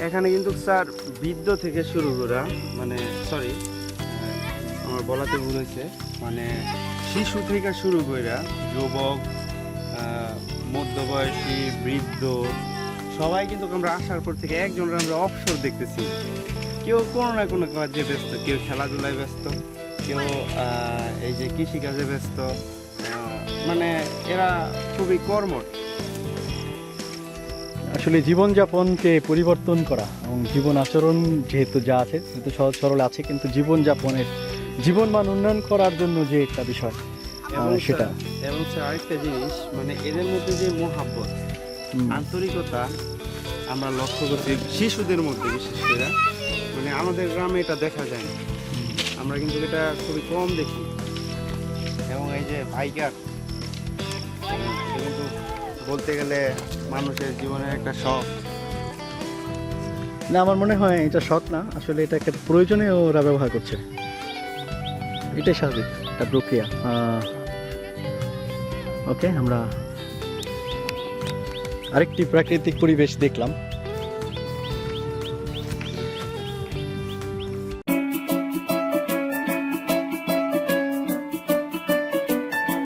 এখানে কিন্তু স্যার বৃদ্ধ থেকে শুরু করা, মানে সরি আমার বলাতে ভুল হয়েছে, মানে শিশু থেকে শুরু করা যুবক, মধ্যবয়সী, বৃদ্ধ সবাই কিন্তু আমরা আসার পর থেকে একজনের আমরা অবসর দেখতেছি। কেউ কোনো না কোনো কাজে ব্যস্ত, কেউ খেলাধুলায় ব্যস্ত, কেউ এই যে কৃষিকাজে ব্যস্ত, মানে এরা খুবই কর্মঠ। আসলে জীবনযাপনকে পরিবর্তন করা এবং জীবন আচরণ যেহেতু যা আছে সেহেতু সহজ সরল আছে, কিন্তু জীবনযাপনের জীবনমান উন্নয়ন করার জন্য যে একটা বিষয় সেটা। এবং স্যার আরেকটা জিনিস, মানে এদের মধ্যে যে মহাব্বত, আন্তরিকতা আমরা লক্ষ্য করছি শিশুদের মধ্যে, বিশেষ করে মানে আমাদের গ্রামে এটা দেখা যায় না, আমরা কিন্তু এটা খুবই কম দেখি। এবং এই যে বাইকার, এটা কিন্তু বলতে গেলে মানুষের জীবনের একটা শখ। না, আমার মনে হয় এটা শখ না, আসলে এটা একটা প্রয়োজনে ওরা ব্যবহার করছে, এটাই স্বাভাবিক একটা প্রক্রিয়া। ওকে, আমরা আরেকটি প্রাকৃতিক পরিবেশ দেখলাম।